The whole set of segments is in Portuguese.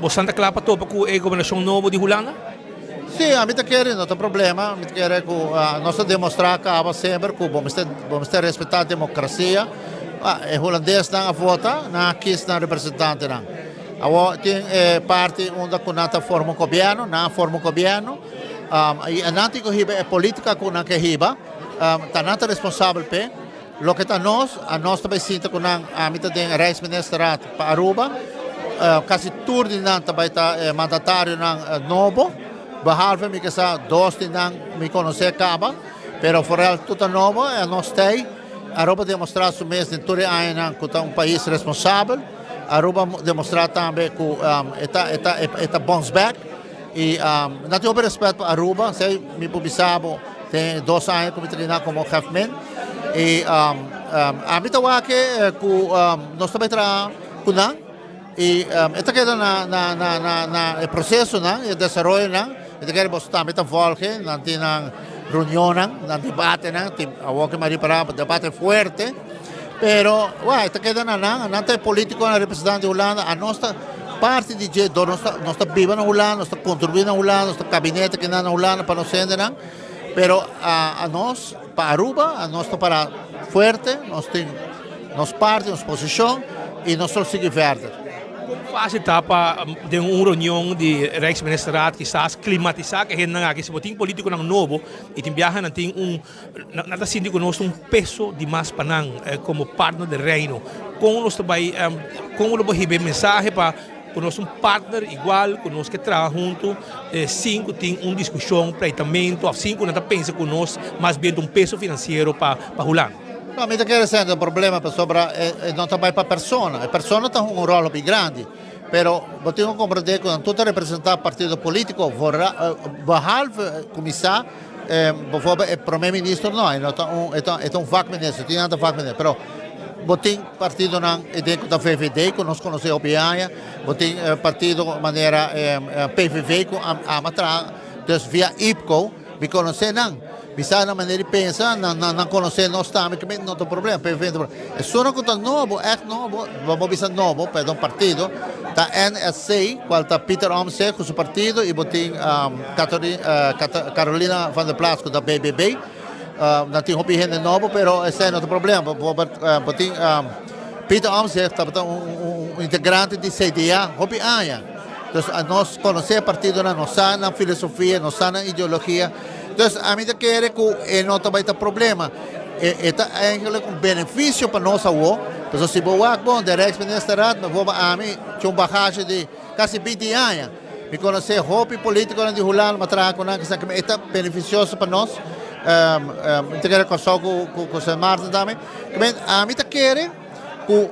Santa Clara para topa com a governação nova de Holanda? Sim, a mim está querendo, não tem problema. A mim quer que nós demonstrar que sempre que vamos ter respeitar a democracia. É holandês não vota, não quis não representante não. Tem parte onde que forma governo, não forma governo. E a não é política que não riba, está não responsável pe. Lo que está a nós também sinta que a mim tem reis-ministro para Aruba, quase tudo não também está mandatário não novo. Behalve me que sa dois não me conhecer acaba, pero fora tudo novo é nós tem. Aruba demonstrar o mês de todo ano que é país responsável. Aruba demonstrar também que está bounce back e não tenho respeito para Aruba, sei me publicava tem 2 anos como treinar como government e a mim tá que nós também tra kunang e esta queda na processo não e desenvolvimento não. Ito kaya bos também está volge, não tem reunião, não debate, não tem algo que mais para debate forte, pero ito kaya não tem político na representante de Holanda, a nossa parte de jeito, nós viva na Holanda, nós contribuindo na Holanda, nosso gabinete que na Holanda para nós não, pero a nós para Aruba, a nós para forte, nós tem nossa parte, nossa posição e nós só seguir verde. Como faz etapa de uma reunião de Rijksministeraat que está climatizar que gente se botin político não novo e tem viaja não tem nada síndico nós peso de mais para como partner do reino como nós também como nós receber mensagem para conosco partner igual conosco que trabalha junto 5 tem discussão tratamento 5 não pensa conosco mais bem peso financeiro para Holanda. No, mi quer dizer, o problema não também para a pessoa. A pessoa tem rolo bem grande, pero eu tenho que compreender que quando tu representar partido político, behalve começar, o primeiro-ministro não, é vac-ministro, tem nada vac-ministro, pero botin partido não é da VVD, que nós conhecemos o Bianha, botin partido de maneira PVV, com a matra, então via IPCO, me conhecer não. Bisa na maneira de pensar, não conhecer nós também, que não tem problema. É só uma coisa nova, é novo, vamos pensar novo, perdão, partido. Tá NSC, qual tá Peter Omtzigt com seu partido, e botem Carolina van der Plas com da BBB. Não tem gente novo, pero esse não tem problema. Botem Peter Omtzigt, tá integrante de CDA, hopi aya. Então, nós conhecemos o partido, nós sabemos a filosofia, nós sabemos a ideologia. Então, a mim quer que não também tem problema. É um benefício para nós, porque se eu vou de Rijksministeraat, eu vou a mim tinha uma bagagem de quase 20 anos. Me conhecer hobby político de Holanda, mas é beneficioso para nós. Eu quero conversar com o Sr. Martin também. A mim quer que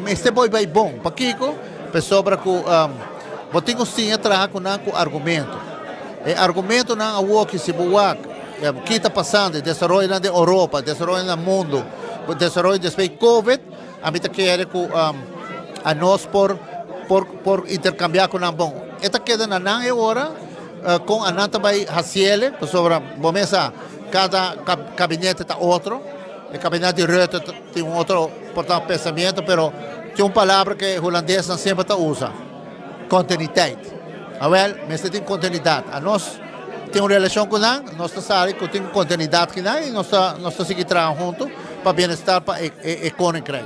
este vai bom para Kiko, sobre que eu tenho sim atrás com argumento. Argumento não é que se boa que está passando, desenvolvimento na Europa, desenvolvimento no mundo, desenvolvimento depois do Covid, a mim quer que a nós por intercambiar com o bom. Esta queda na não é hora com a não também raciele, sobre começa cada gabinete está outro, o gabinete de Rutte tem outro portanto pensamento, pero tem uma palavra que o holandês não sempre usa, continuidade. Mas tem continuidade. A nós temos uma relação com nós sabemos que tem continuidade com nós e nós seguimos trabalhando juntos para bem-estar para a economia.